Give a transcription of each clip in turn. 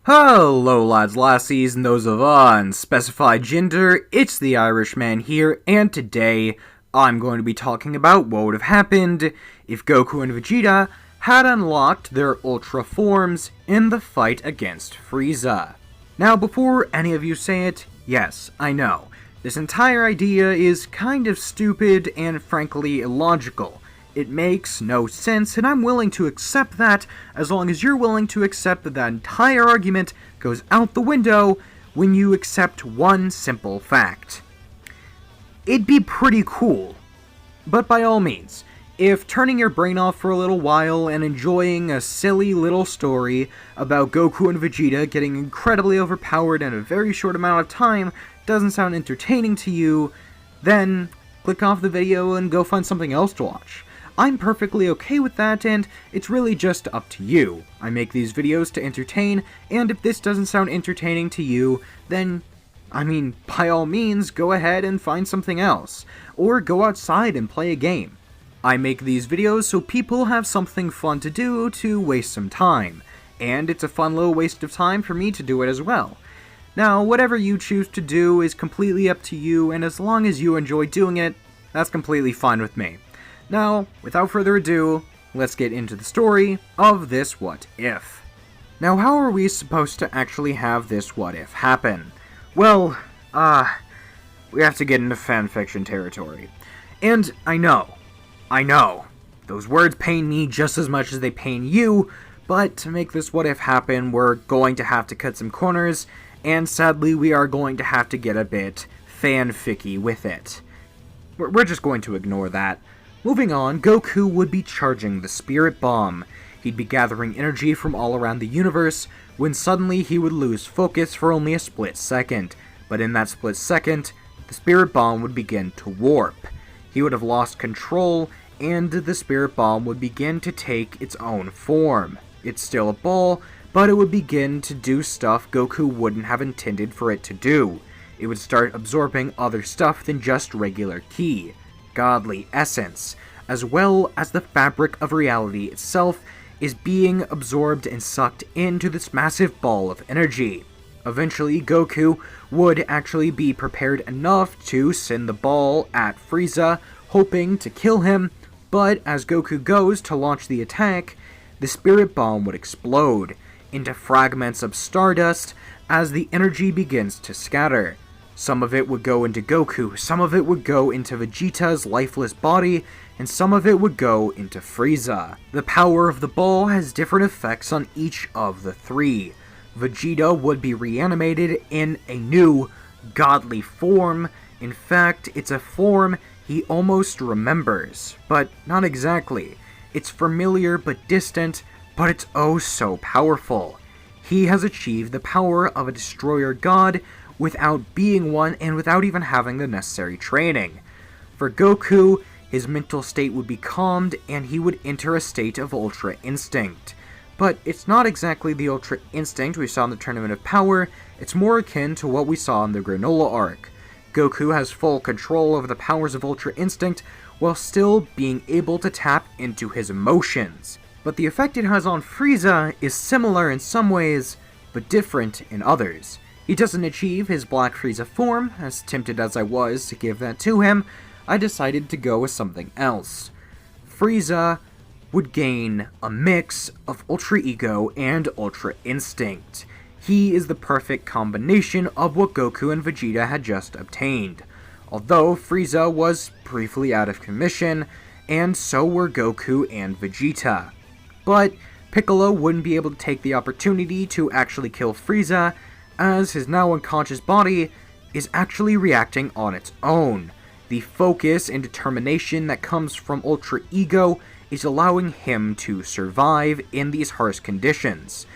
Hello lads, lassies, and those of unspecified gender, it's the Irishman here, and today I'm going to be talking about what would have happened if Goku and Vegeta had unlocked their Ultra forms in the fight against Frieza. Now before any of you say it, yes, I know, this entire idea is kind of stupid and frankly illogical. It makes no sense, and I'm willing to accept that as long as you're willing to accept that entire argument goes out the window when you accept one simple fact. It'd be pretty cool, but by all means, if turning your brain off for a little while and enjoying a silly little story about Goku and Vegeta getting incredibly overpowered in a very short amount of time doesn't sound entertaining to you, then click off the video and go find something else to watch. I'm perfectly okay with that, and it's really just up to you. I make these videos to entertain, and if this doesn't sound entertaining to you, then, by all means, go ahead and find something else, or go outside and play a game. I make these videos so people have something fun to do to waste some time, and it's a fun little waste of time for me to do it as well. Now, whatever you choose to do is completely up to you, and as long as you enjoy doing it, that's completely fine with me. Now, without further ado, let's get into the story of this what if. Now, how are we supposed to actually have this what if happen? Well, we have to get into fanfiction territory. And I know, those words pain me just as much as they pain you, but to make this what if happen, we're going to have to cut some corners, and sadly we are going to have to get a bit fanficky with it. We're just going to ignore that. Moving on, Goku would be charging the Spirit Bomb. He'd be gathering energy from all around the universe, when suddenly he would lose focus for only a split second. But in that split second, the Spirit Bomb would begin to warp. He would have lost control, and the Spirit Bomb would begin to take its own form. It's still a ball, but it would begin to do stuff Goku wouldn't have intended for it to do. It would start absorbing other stuff than just regular ki. Godly essence, as well as the fabric of reality itself, is being absorbed and sucked into this massive ball of energy. Eventually, Goku would actually be prepared enough to send the ball at Frieza, hoping to kill him, but as Goku goes to launch the attack, the Spirit Bomb would explode into fragments of stardust as the energy begins to scatter. Some of it would go into Goku, some of it would go into Vegeta's lifeless body, and some of it would go into Frieza. The power of the ball has different effects on each of the three. Vegeta would be reanimated in a new, godly form. In fact, it's a form he almost remembers, but not exactly. It's familiar but distant, but it's oh so powerful. He has achieved the power of a destroyer god, without being one and without even having the necessary training. For Goku, his mental state would be calmed and he would enter a state of Ultra Instinct. But it's not exactly the Ultra Instinct we saw in the Tournament of Power, it's more akin to what we saw in the Granola arc. Goku has full control over the powers of Ultra Instinct while still being able to tap into his emotions. But the effect it has on Frieza is similar in some ways, but different in others. He doesn't achieve his Black Frieza form. As tempted as I was to give that to him, I decided to go with something else. Frieza would gain a mix of Ultra Ego and Ultra Instinct. He is the perfect combination of what Goku and Vegeta had just obtained. Although Frieza was briefly out of commission, and so were Goku and Vegeta. But Piccolo wouldn't be able to take the opportunity to actually kill Frieza, as his now unconscious body is actually reacting on its own. The focus and determination that comes from Ultra Ego is allowing him to survive in these harsh conditions.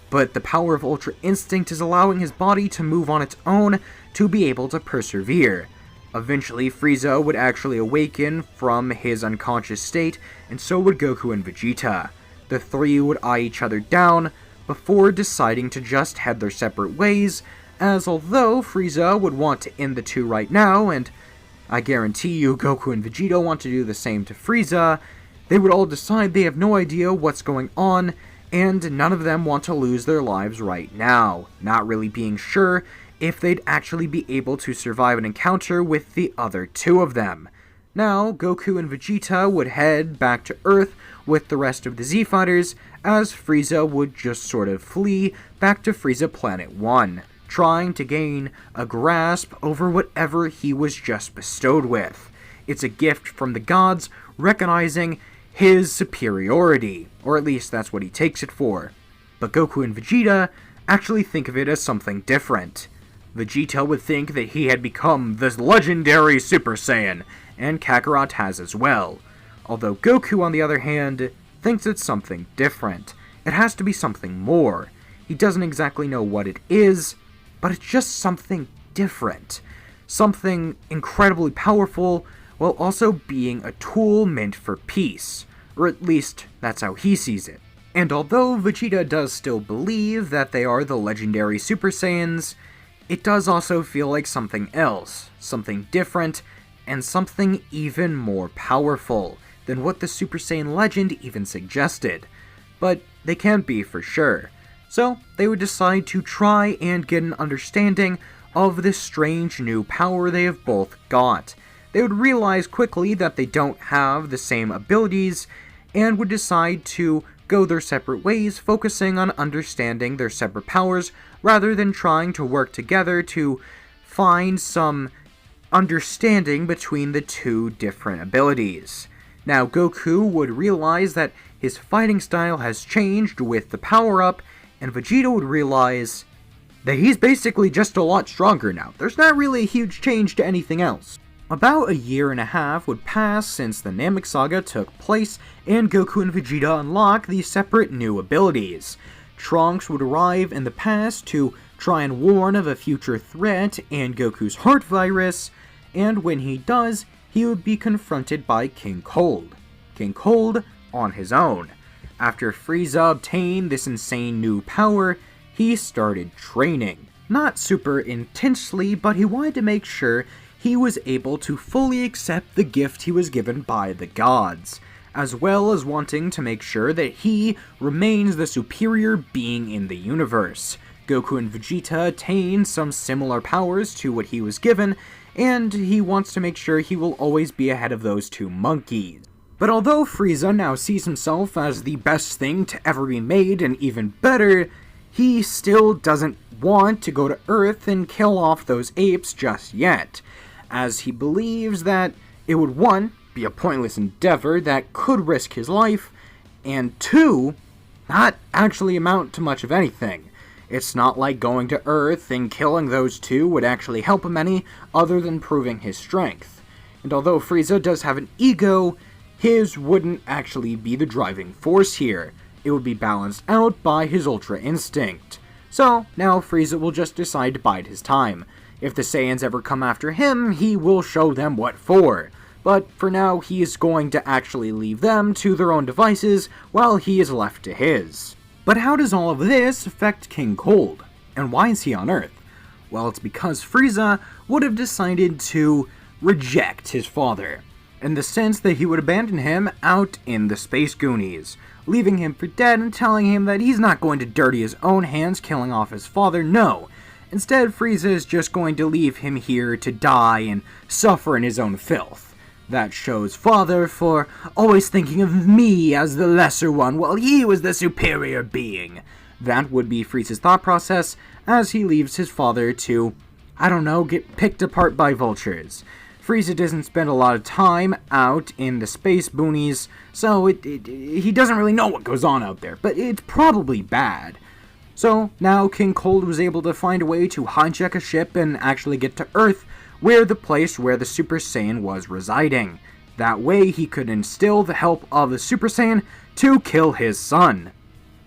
But the power of Ultra Instinct is allowing his body to move on its own to be able to persevere. Eventually, Frieza would actually awaken from his unconscious state, and so would Goku and Vegeta. The three would eye each other down, before deciding to just head their separate ways, as although Frieza would want to end the two right now, and I guarantee you Goku and Vegeta want to do the same to Frieza, they would all decide they have no idea what's going on, and none of them want to lose their lives right now, not really being sure if they'd actually be able to survive an encounter with the other two of them. Now, Goku and Vegeta would head back to Earth with the rest of the Z-Fighters, as Frieza would just sort of flee back to Frieza Planet 1, trying to gain a grasp over whatever he was just bestowed with. It's a gift from the gods, recognizing his superiority, or at least that's what he takes it for. But Goku and Vegeta actually think of it as something different. Vegeta would think that he had become the legendary Super Saiyan, and Kakarot has as well. Although Goku, on the other hand, thinks it's something different. It has to be something more. He doesn't exactly know what it is, but it's just something different. Something incredibly powerful, while also being a tool meant for peace. Or at least, that's how he sees it. And although Vegeta does still believe that they are the legendary Super Saiyans, it does also feel like something else, something different, and something even more powerful than what the Super Saiyan legend even suggested. But they can't be for sure. So they would decide to try and get an understanding of this strange new power they have both got. They would realize quickly that they don't have the same abilities, and would decide to go their separate ways, focusing on understanding their separate powers, rather than trying to work together to find some understanding between the two different abilities. Now, Goku would realize that his fighting style has changed with the power-up, and Vegeta would realize that he's basically just a lot stronger now. There's not really a huge change to anything else. About a year and a half would pass since the Namek Saga took place, and Goku and Vegeta unlock these separate new abilities. Trunks would arrive in the past to try and warn of a future threat and Goku's heart virus, and when he does, he would be confronted by King Cold. King Cold on his own. After Frieza obtained this insane new power, he started training. Not super intensely, but he wanted to make sure he was able to fully accept the gift he was given by the gods, as well as wanting to make sure that he remains the superior being in the universe. Goku and Vegeta attain some similar powers to what he was given, and he wants to make sure he will always be ahead of those two monkeys. But although Frieza now sees himself as the best thing to ever be made and even better, he still doesn't want to go to Earth and kill off those apes just yet, as he believes that it would, 1, be a pointless endeavor that could risk his life, and 2, not actually amount to much of anything. It's not like going to Earth and killing those two would actually help him any, other than proving his strength. And although Frieza does have an ego, his wouldn't actually be the driving force here. It would be balanced out by his Ultra Instinct. So, now Frieza will just decide to bide his time. If the Saiyans ever come after him, he will show them what for. But for now, he is going to actually leave them to their own devices, while he is left to his. But how does all of this affect King Cold? And why is he on Earth? Well, it's because Frieza would have decided to reject his father, in the sense that he would abandon him out in the Space Goonies, leaving him for dead and telling him that he's not going to dirty his own hands killing off his father, no. Instead, Frieza is just going to leave him here to die and suffer in his own filth. That shows father for always thinking of me as the lesser one while he was the superior being. That would be Frieza's thought process as he leaves his father to, I don't know, get picked apart by vultures. Frieza doesn't spend a lot of time out in the space boonies, so he doesn't really know what goes on out there, but it's probably bad. So now King Cold was able to find a way to hijack a ship and actually get to Earth, where the place where the Super Saiyan was residing. That way he could instill the help of the Super Saiyan to kill his son.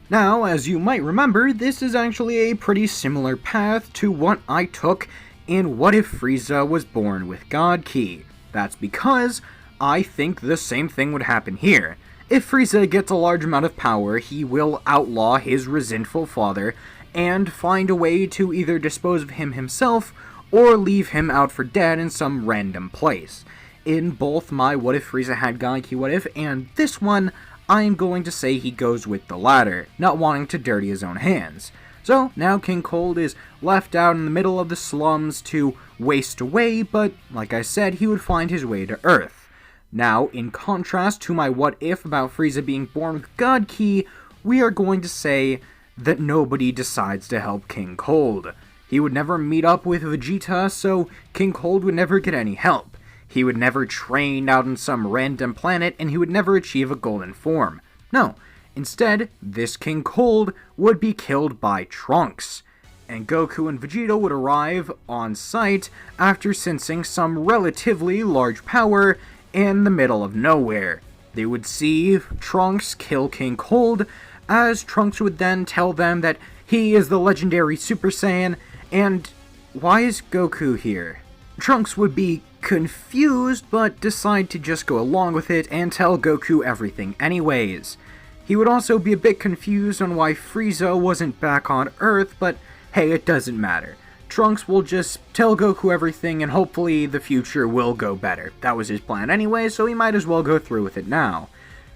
Now, as you might remember, this is actually a pretty similar path to what I took in What If Frieza Was Born with God Ki. That's because I think the same thing would happen here. If Frieza gets a large amount of power, he will outlaw his resentful father and find a way to either dispose of him himself or leave him out for dead in some random place. In both my What If Frieza Had God Ki What If and this one, I'm going to say he goes with the latter, not wanting to dirty his own hands. So now King Cold is left out in the middle of the slums to waste away, but like I said, he would find his way to Earth. Now, in contrast to my what if about Frieza being born with God Ki, we are going to say that nobody decides to help King Cold. He would never meet up with Vegeta, so King Cold would never get any help. He would never train out on some random planet, and he would never achieve a golden form. No, instead, this King Cold would be killed by Trunks, and Goku and Vegeta would arrive on site after sensing some relatively large power in the middle of nowhere. They would see Trunks kill King Cold, as Trunks would then tell them that he is the legendary Super Saiyan, and why is Goku here? Trunks would be confused, but decide to just go along with it and tell Goku everything anyways. He would also be a bit confused on why Frieza wasn't back on Earth, but hey, it doesn't matter. Trunks will just tell Goku everything and hopefully the future will go better. That was his plan anyway, so he might as well go through with it now.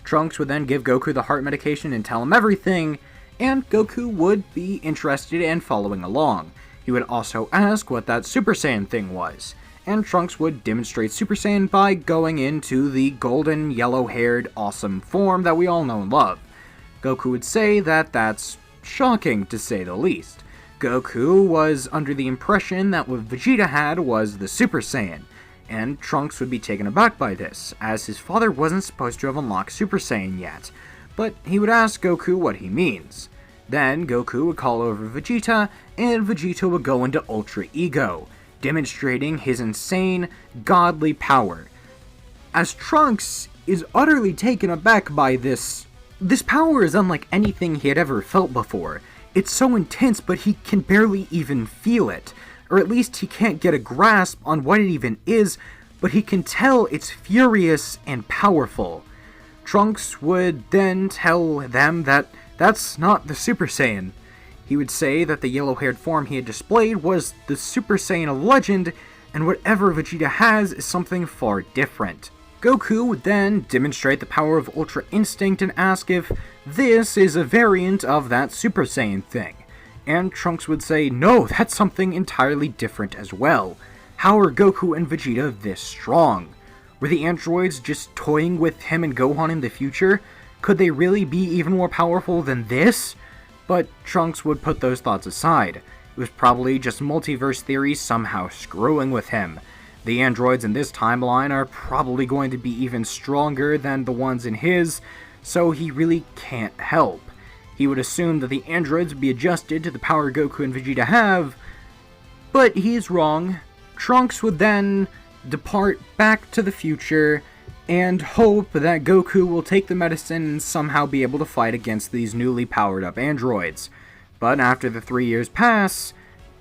Trunks would then give Goku the heart medication and tell him everything, and Goku would be interested in following along. He would also ask what that Super Saiyan thing was, and Trunks would demonstrate Super Saiyan by going into the golden, yellow-haired, awesome form that we all know and love. Goku would say that that's shocking, to say the least. Goku was under the impression that what Vegeta had was the Super Saiyan, and Trunks would be taken aback by this, as his father wasn't supposed to have unlocked Super Saiyan yet, but he would ask Goku what he means. Then Goku would call over Vegeta, and Vegeta would go into Ultra Ego, demonstrating his insane, godly power. As Trunks is utterly taken aback by this power is unlike anything he had ever felt before. It's so intense, but he can barely even feel it. Or at least he can't get a grasp on what it even is, but he can tell it's furious and powerful. Trunks would then tell them that that's not the Super Saiyan. He would say that the yellow-haired form he had displayed was the Super Saiyan of legend, and whatever Vegeta has is something far different. Goku would then demonstrate the power of Ultra Instinct and ask if this is a variant of that Super Saiyan thing. And Trunks would say, no, that's something entirely different as well. How are Goku and Vegeta this strong? Were the androids just toying with him and Gohan in the future? Could they really be even more powerful than this? But Trunks would put those thoughts aside. It was probably just multiverse theory somehow screwing with him. The androids in this timeline are probably going to be even stronger than the ones in his, so he really can't help. He would assume that the androids would be adjusted to the power Goku and Vegeta have, but he's wrong. Trunks would then depart back to the future and hope that Goku will take the medicine and somehow be able to fight against these newly powered up androids. But after the 3 years pass,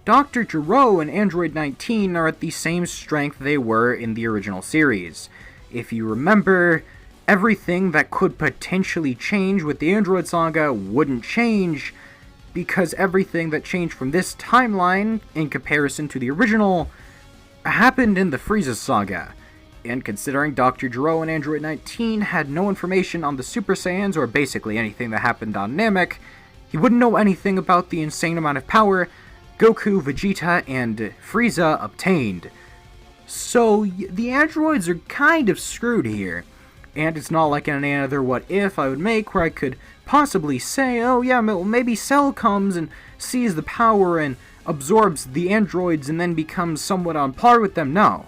Dr. Gero and Android 19 are at the same strength they were in the original series. If you remember, everything that could potentially change with the Android Saga wouldn't change, because everything that changed from this timeline, in comparison to the original, happened in the Frieza Saga. And considering Dr. Gero and Android 19 had no information on the Super Saiyans or basically anything that happened on Namek, he wouldn't know anything about the insane amount of power Goku, Vegeta, and Frieza obtained. So the androids are kind of screwed here. And it's not like in any other what if I would make where I could possibly say, oh yeah, maybe Cell comes and sees the power and absorbs the androids and then becomes somewhat on par with them. No.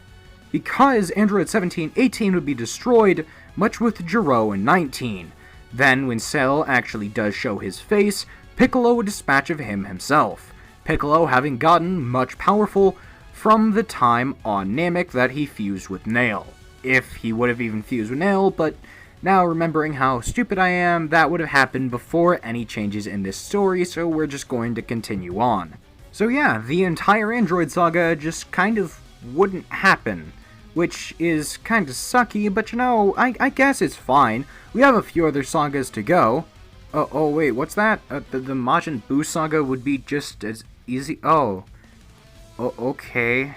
Because Android 17 and 18 would be destroyed, much with Gero and 19. Then, when Cell actually does show his face, Piccolo would dispatch of him himself. Piccolo having gotten much powerful from the time on Namek that he fused with Nail. If he would have even fused with Nail, but now remembering how stupid I am, that would have happened before any changes in this story, so we're just going to continue on. So yeah, the entire Android Saga just kind of wouldn't happen, which is kind of sucky, but you know, I guess it's fine. We have a few other sagas to go. Oh wait, what's that? The Majin Buu saga would be just as easy. Oh, okay.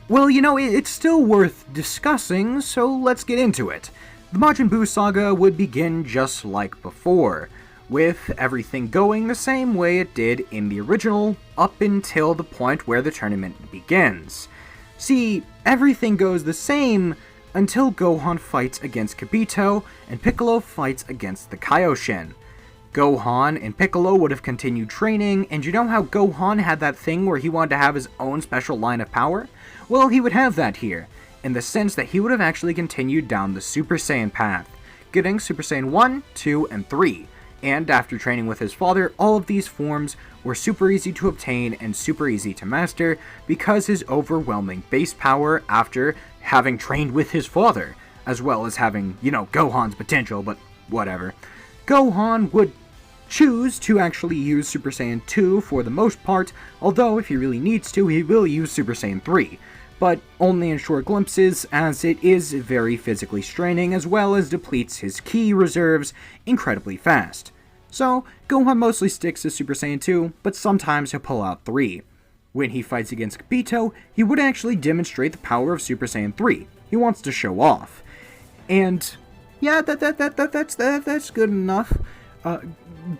Well, you know, it's still worth discussing, so let's get into it. The Majin Buu saga would begin just like before, with everything going the same way it did in the original, up until the point where the tournament begins. See, everything goes the same until Gohan fights against Kibito and Piccolo fights against the Kaioshin. Gohan and Piccolo would have continued training, and you know how Gohan had that thing where he wanted to have his own special line of power? Well, he would have that here, in the sense that he would have actually continued down the Super Saiyan path, getting Super Saiyan 1, 2, and 3. And after training with his father, all of these forms were super easy to obtain and super easy to master because his overwhelming base power after having trained with his father, as well as having, Gohan's potential, but whatever. Gohan would choose to actually use Super Saiyan 2 for the most part, although if he really needs to, he will use Super Saiyan 3, but only in short glimpses as it is very physically straining as well as depletes his ki reserves incredibly fast. So, Gohan mostly sticks to Super Saiyan 2, but sometimes he'll pull out 3. When he fights against Kibito, he would actually demonstrate the power of Super Saiyan 3. He wants to show off. And yeah, that's good enough.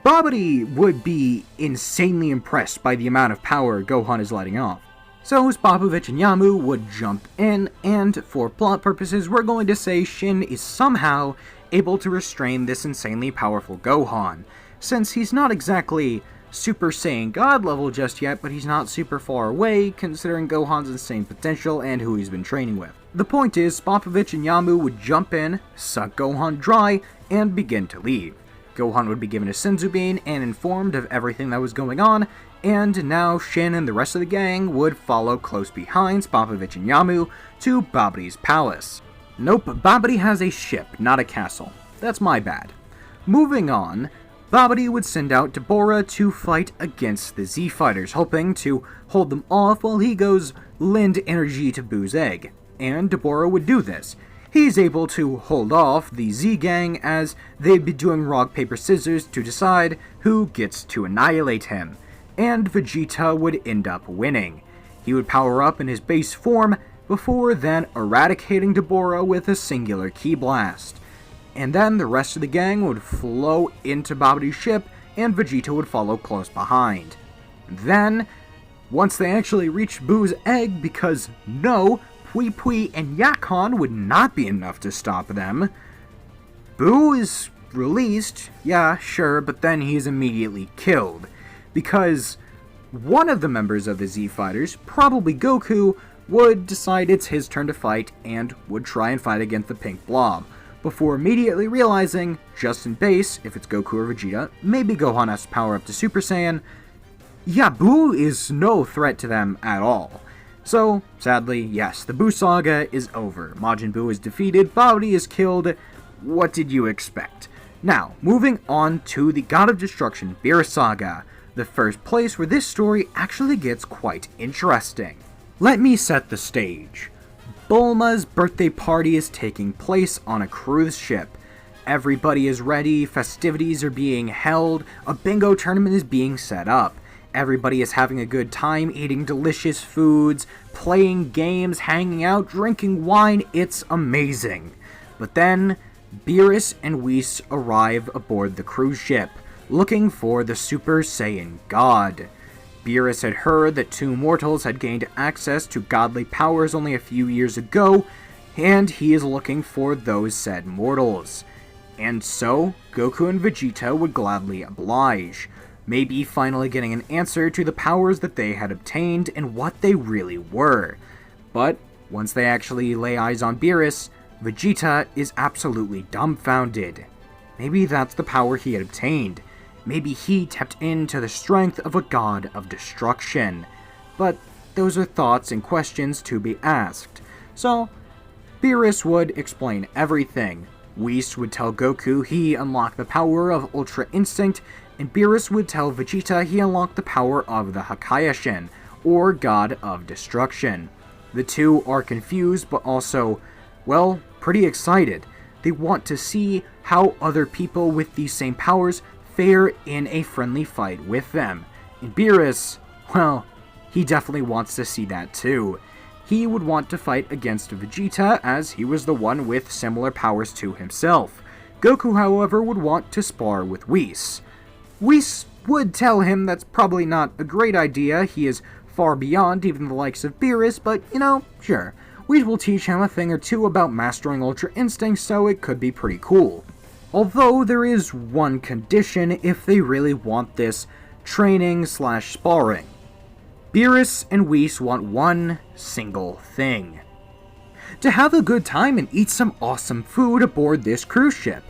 Babidi would be insanely impressed by the amount of power Gohan is letting off. So Spopovich and Yamu would jump in, and for plot purposes, we're going to say Shin is somehow able to restrain this insanely powerful Gohan, since he's not exactly Super Saiyan God level just yet, but he's not super far away, considering Gohan's insane potential and who he's been training with. The point is, Spopovich and Yamu would jump in, suck Gohan dry, and begin to leave. Gohan would be given a Senzu Bean and informed of everything that was going on, and now Shin and the rest of the gang would follow close behind Spopovich and Yamu to Babidi's palace. Nope, Babidi has a ship, not a castle. That's my bad. Moving on, Babidi would send out Deborah to fight against the Z Fighters, hoping to hold them off while he goes lend energy to Buu's egg. And Deborah would do this. He's able to hold off the Z gang as they'd be doing rock, paper, scissors to decide who gets to annihilate him. And Vegeta would end up winning. He would power up in his base form before then eradicating Deborah with a singular ki blast. And then the rest of the gang would flow into Babidi's ship and Vegeta would follow close behind. Then, once they actually reached Buu's egg, because no, Pui Pui and Yakon would not be enough to stop them, Buu is released, yeah, sure, but then he is immediately killed. Because one of the members of the Z Fighters, probably Goku, would decide it's his turn to fight and would try and fight against the pink blob, before immediately realizing, just in base, if it's Goku or Vegeta, maybe Gohan has to power up to Super Saiyan, yeah, Buu is no threat to them at all. So, sadly, yes, the Buu saga is over. Majin Buu is defeated, Babidi is killed. What did you expect? Now, moving on to the God of Destruction Beerus saga, the first place where this story actually gets quite interesting. Let me set the stage. Bulma's birthday party is taking place on a cruise ship. Everybody is ready, festivities are being held, a bingo tournament is being set up. Everybody is having a good time, eating delicious foods, playing games, hanging out, drinking wine. It's amazing. But then, Beerus and Whis arrive aboard the cruise ship, looking for the Super Saiyan God. Beerus had heard that two mortals had gained access to godly powers only a few years ago, and he is looking for those said mortals. And so, Goku and Vegeta would gladly oblige, maybe finally getting an answer to the powers that they had obtained and what they really were. But, once they actually lay eyes on Beerus, Vegeta is absolutely dumbfounded. Maybe that's the power he had obtained. Maybe he tapped into the strength of a god of destruction. But those are thoughts and questions to be asked. So, Beerus would explain everything. Whis would tell Goku he unlocked the power of Ultra Instinct, and Beerus would tell Vegeta he unlocked the power of the Hakaioshin, or God of Destruction. The two are confused, but also, well, pretty excited. They want to see how other people with these same powers fare in a friendly fight with them. And Beerus, well, he definitely wants to see that too. he would want to fight against Vegeta, as he was the one with similar powers to himself. Goku, however, would want to spar with Whis. Whis would tell him that's probably not a great idea, he is far beyond even the likes of Beerus, but, sure. Whis will teach him a thing or two about mastering Ultra Instinct, so it could be pretty cool. Although there is one condition if they really want this training/sparring. Beerus and Whis want one single thing: to have a good time and eat some awesome food aboard this cruise ship.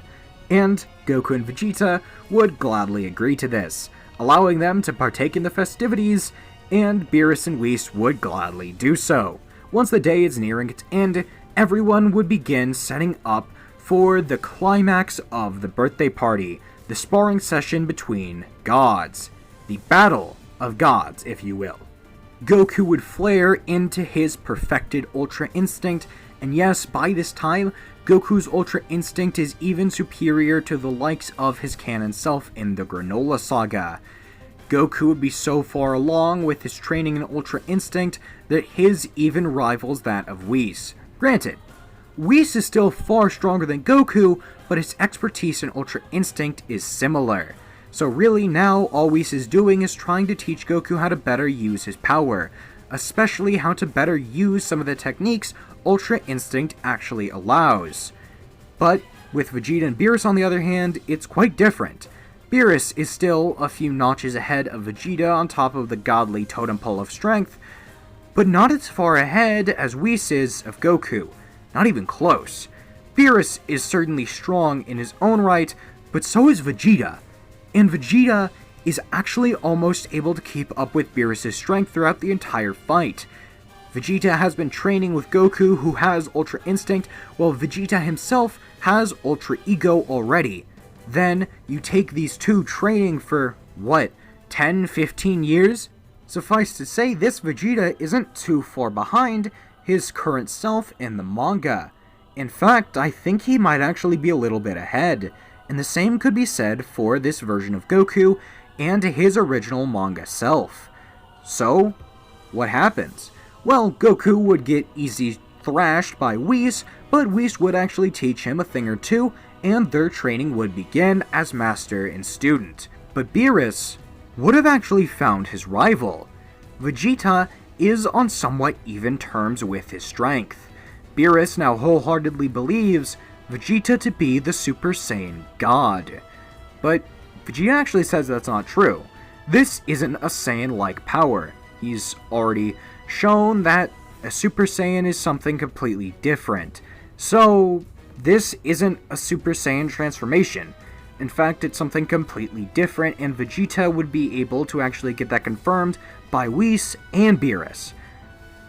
And Goku and Vegeta would gladly agree to this, allowing them to partake in the festivities, and Beerus and Whis would gladly do so. Once the day is nearing its end, everyone would begin setting up for the climax of the birthday party, the sparring session between gods. The battle of gods, if you will. Goku would flare into his perfected Ultra Instinct, and yes, by this time, Goku's Ultra Instinct is even superior to the likes of his canon self in the Granola Saga. Goku would be so far along with his training in Ultra Instinct that his even rivals that of Whis. Granted, Whis is still far stronger than Goku, but his expertise in Ultra Instinct is similar. So really now all Whis is doing is trying to teach Goku how to better use his power, especially how to better use some of the techniques Ultra Instinct actually allows. But with Vegeta and Beerus on the other hand, it's quite different. Beerus is still a few notches ahead of Vegeta on top of the godly totem pole of strength, but not as far ahead as Whis is of Goku. Not even close. Beerus is certainly strong in his own right, but so is Vegeta. And Vegeta is actually almost able to keep up with Beerus' strength throughout the entire fight. Vegeta has been training with Goku, who has Ultra Instinct, while Vegeta himself has Ultra Ego already. Then, you take these two training for, 10-15 years? Suffice to say, this Vegeta isn't too far behind his current self in the manga. In fact, I think he might actually be a little bit ahead. And the same could be said for this version of Goku and his original manga self. So, what happens? Well, Goku would get easy thrashed by Whis, but Whis would actually teach him a thing or two, and their training would begin as master and student. But Beerus would have actually found his rival. Vegeta is on somewhat even terms with his strength. Beerus now wholeheartedly believes Vegeta to be the Super Saiyan God. But Vegeta actually says that's not true. This isn't a Saiyan-like power. He's already shown that a Super Saiyan is something completely different. So, this isn't a Super Saiyan transformation. In fact, it's something completely different, and Vegeta would be able to actually get that confirmed by Whis and Beerus.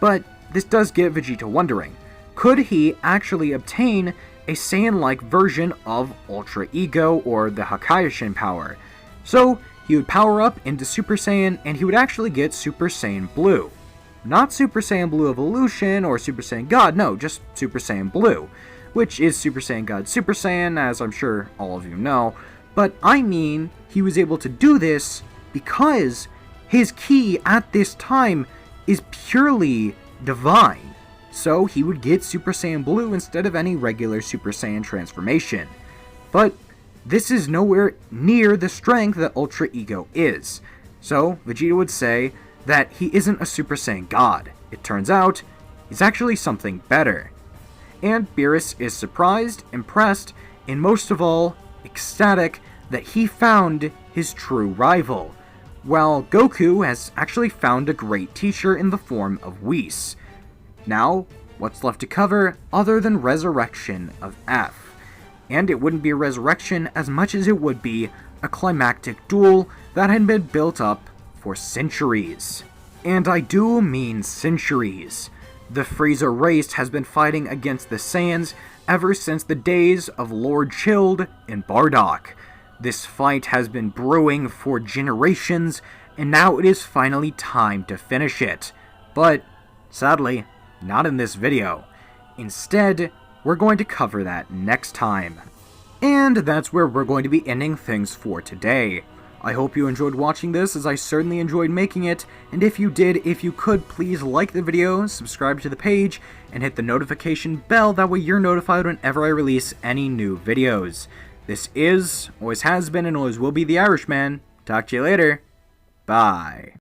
But this does get Vegeta wondering, could he actually obtain a Saiyan-like version of Ultra Ego or the Hakaioshin power? So, he would power up into Super Saiyan, and he would actually get Super Saiyan Blue. Not Super Saiyan Blue Evolution or Super Saiyan God, no, just Super Saiyan Blue, which is Super Saiyan God Super Saiyan, as I'm sure all of you know. But I mean, he was able to do this because his ki at this time is purely divine. So he would get Super Saiyan Blue instead of any regular Super Saiyan transformation. But this is nowhere near the strength that Ultra Ego is. So Vegeta would say that he isn't a Super Saiyan God. It turns out, he's actually something better. And Beerus is surprised, impressed, and most of all, ecstatic that he found his true rival, while Goku has actually found a great teacher in the form of Whis. Now, what's left to cover other than resurrection of F? And it wouldn't be a resurrection as much as it would be a climactic duel that had been built up for centuries. And I do mean centuries. The Frieza race has been fighting against the Saiyans ever since the days of Lord Chilled and Bardock. This fight has been brewing for generations, and now it is finally time to finish it. But, sadly, not in this video. Instead, we're going to cover that next time. And that's where we're going to be ending things for today. I hope you enjoyed watching this, as I certainly enjoyed making it, and if you did, if you could, please like the video, subscribe to the page, and hit the notification bell, that way you're notified whenever I release any new videos. This is, always has been, and always will be the Irishman. Talk to you later. Bye.